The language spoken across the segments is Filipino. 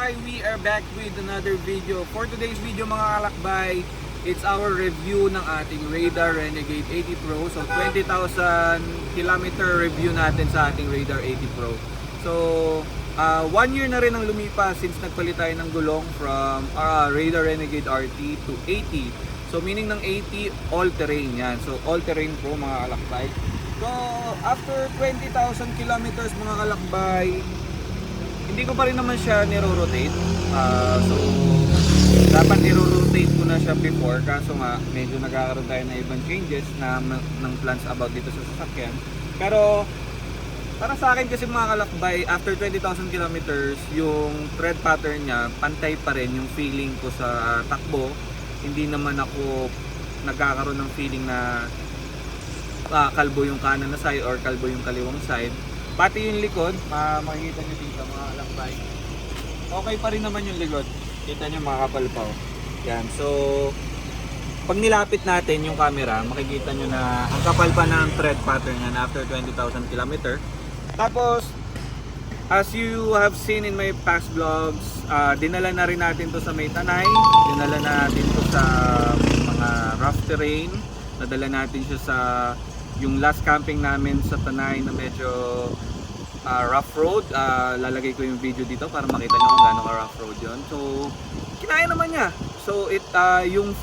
kalakbay, we are back with another video. For today's video mga kalakbay, it's our review ng ating Radar Renegade 80 Pro. So 20,000 kilometer review natin sa ating Radar 80 Pro. So 1 year na rin ang lumipas since nagpalit tayo ng gulong from Radar Renegade RT to 80. So meaning ng 80, all-terrain yan. So all-terrain po mga kalakbay. So after 20,000 kilometers mga kalakbay, hindi ko pa rin naman siya niro-rotate. So dapat niro-rotate ko na siya before, kaso nga medyo nagkakaroon tayo ng ibang changes ng plans about dito sa sasakyan. Pero para sa akin kasi mga kalakbay, after 20,000 kilometers, yung tread pattern niya pantay pa rin yung feeling ko sa takbo. Hindi naman ako nagkakaroon ng feeling na kalbo yung kanan na side or kalbo yung kaliwang side. Pati yung likod, makikita nyo dito mga kalakbay, okay pa rin naman yung likod. Kita nyo mga kapalpaw. Yan, so pag nilapit natin yung camera, makikita nyo na ang kapal pa ng tread pattern yan after 20,000 km. Tapos as you have seen in my past vlogs, dinala na rin natin to sa may Tanay, dinala natin to sa mga rough terrain, nadala natin siya sa yung last camping namin sa Tanay na medyo rough road. Lalagay ko yung video dito para makita nyo kung gaano ka rough road yun. So kinaya naman niya. So yung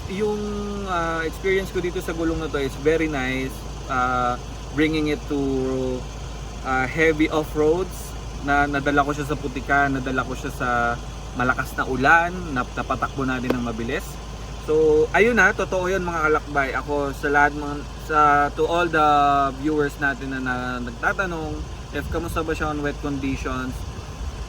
experience ko dito sa gulong na to is very nice, bringing it to heavy off-roads. Nadala ko siya sa Putikan, nadala ko siya sa malakas na ulan, napatakbo natin ng mabilis. So ayun na, totoo yun mga kalakbay. Ako sa lahat to all the viewers natin na nagtatanong if kamusta ba siya on wet conditions,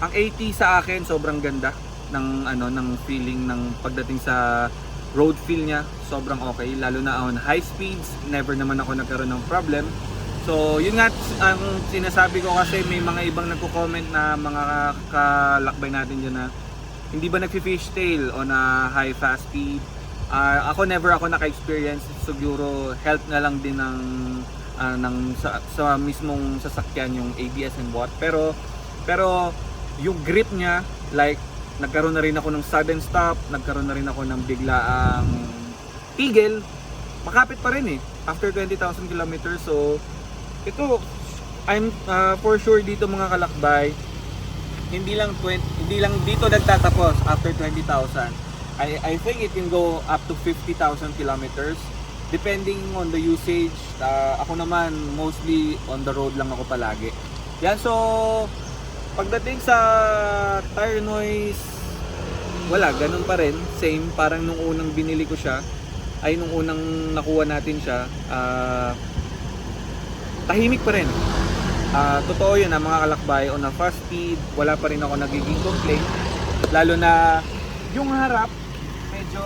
ang 80 sa akin sobrang ganda ng feeling ng pagdating sa road feel niya. Sobrang okay, lalo na on high speeds, never naman ako nagkaroon ng problem. So yun nga ang sinasabi ko, kasi may mga ibang nagko-comment na mga kalakbay natin dyan na hindi ba nagfi-fishtail on a high fast speed. Ako never ako naka-experience, siguro health na lang din sa mismong sasakyan yung ABS and what. Pero yung grip niya, like nagkaroon na rin ako ng sudden stop, nagkaroon na rin ako ng biglaang tigil, makapit pa rin after 20,000 kilometers. So ito, I'm for sure dito mga kalakbay, hindi lang dito nagtatapos after 20,000. I think it can go up to 50,000 kilometers depending on the usage. Ako naman mostly on the road lang ako palagi. Yan, so pagdating sa tire noise, wala, ganun pa rin, same parang nung unang binili ko siya, ay nung unang nakuha natin siya. Tahimik pa rin. Totoo yun mga kalakbay, on a fast speed wala pa rin ako nagiging complaint, lalo na yung harap medyo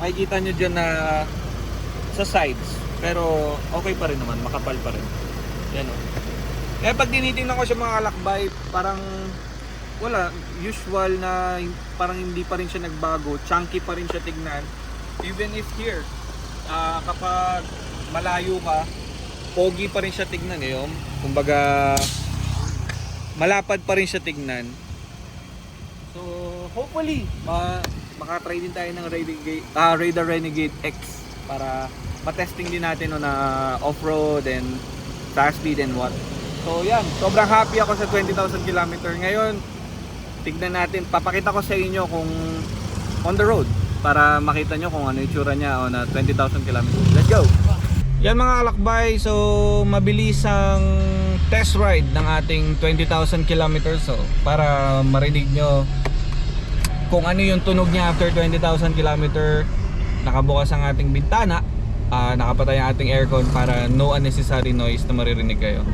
makikita nyo dyan na sa sides, pero okay pa rin naman, makapal pa rin yan Kaya pag tinitingnan ko siya mga kalakbay, parang wala, usual na parang hindi pa rin siya nagbago, chunky pa rin siya tignan. Even if here, kapag malayo ka, pogi pa rin siya tignan kumbaga malapad pa rin siya tignan. So hopefully makatry din tayo ng Radar Renegade X para matesting din natin on off-road and fast speed and what. So yan, sobrang happy ako sa 20,000 km. Ngayon tignan natin, papakita ko sa inyo kung on the road para makita nyo kung ano yung itsura niya on 20,000 km. Let's go! Yan mga kalakbay, so mabilis ang test ride ng ating 20,000 kilometers. So para marinig nyo kung ano yung tunog niya after 20,000 km, nakabukas ang ating bintana, nakapatay ang ating aircon para no unnecessary noise na maririnig kayo.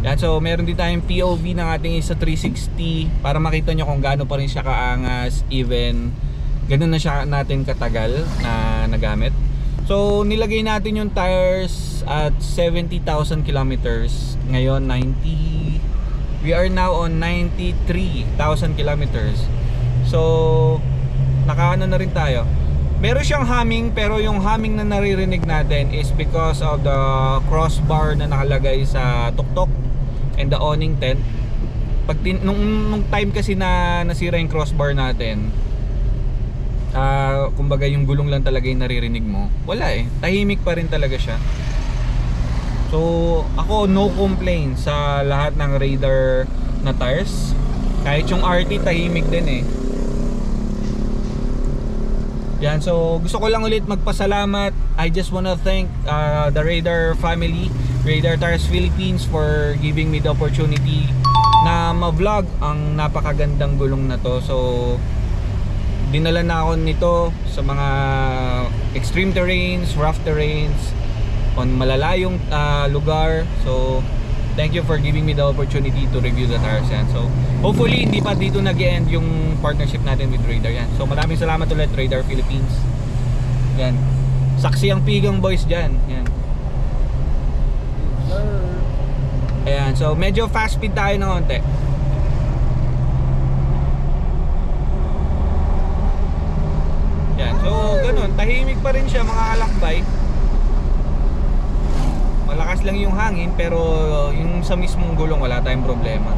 Yan, so meron din tayong POV ng ating isa 360 para makita nyo kung gaano pa rin siya kaangas, even ganun na siya natin katagal na nagamit. So nilagay natin yung tires at 70,000 kilometers. Ngayon 90. We are now on 93,000 kilometers. So nakaano na rin tayo. Meron siyang humming, pero yung humming na naririnig natin is because of the crossbar na nakalagay sa tuktok and the awning tent. nung time kasi na nasira yung crossbar natin, kumbaga yung gulong lang talaga yung naririnig mo. Wala eh, tahimik pa rin talaga siya. So ako no complaint sa lahat ng Raider na tires. Kahit yung RT tahimik din eh. Yan, so gusto ko lang ulit magpasalamat. I just wanna thank the Raider family, Raider Tires Philippines, for giving me the opportunity na ma-vlog ang napakagandang gulong na to. So dinala na ako nito sa mga extreme terrains, rough terrains, on malalayong lugar. So thank you for giving me the opportunity to review the tires yan. So hopefully hindi pa dito nag-end yung partnership natin with Raider yan. So maraming salamat ulit Raider Philippines. Yan. Saksi ang pigang boys dyan. Yan. Ayan, so medyo fast speed tayo ng konti. Yan, so ganun, tahimik pa rin siya mga kalakbay. Malakas lang yung hangin, pero yung sa mismong gulong wala tayong problema.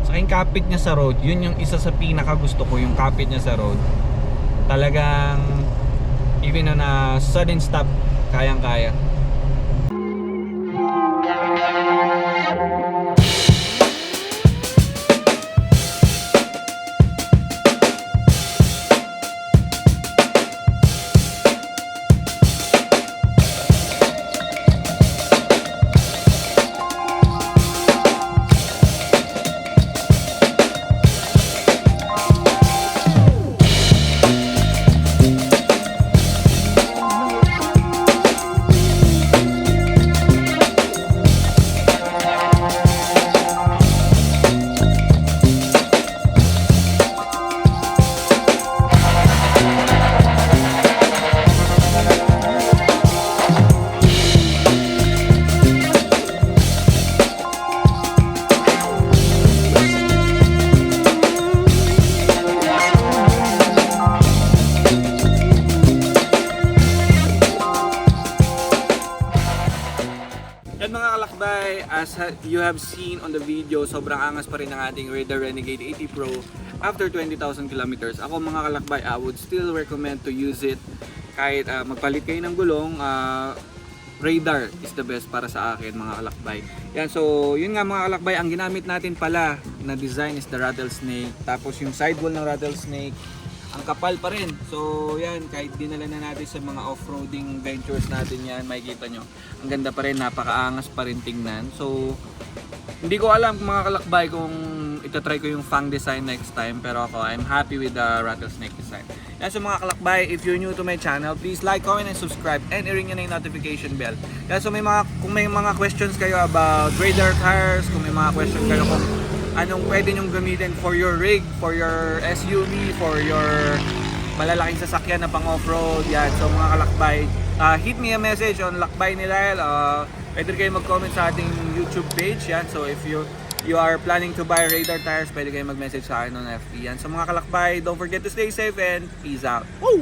Sa yung kapit niya sa road, yun yung isa sa pinaka gusto ko, yung kapit niya sa road. Talagang even on a sudden stop, kayang-kaya. As you have seen on the video, sobrang angas pa rin ng ating Raider Renegade 80 Pro after 20,000 kilometers. Ako mga kalakbay, I would still recommend to use it. Kahit magpalit kayo ng gulong, Raider is the best para sa akin mga kalakbay. Yan, so yun nga mga kalakbay, ang ginamit natin pala na design is the rattlesnake. Tapos yung sidewall ng rattlesnake, ang kapal pa rin. So yan, kahit dinala na natin sa mga off-roading ventures natin yan, makikita nyo, ang ganda pa rin, napakaangas pa rin tingnan. So hindi ko alam mga kalakbay kung itatry ko yung Fang design next time, pero ako, I'm happy with the rattlesnake design. Yan, so mga kalakbay, if you're new to my channel, please like, comment, and subscribe, and i-ring nyo na yung notification bell. Yan, so kung may mga questions kayo about Raider tires, kung may mga questions kayo kung anong pwede nyong gamitin for your rig, for your SUV, for your malalaking sasakyan na pang off-road. Yan, so mga kalakbay, hit me a message on Lakbay ni Lyle. Pwede kayo mag-comment sa ating YouTube page. Yan, so if you are planning to buy Raider tires, pwede kayo mag-message sa akin on FB. Yan, so mga kalakbay, don't forget to stay safe and peace out. Woo!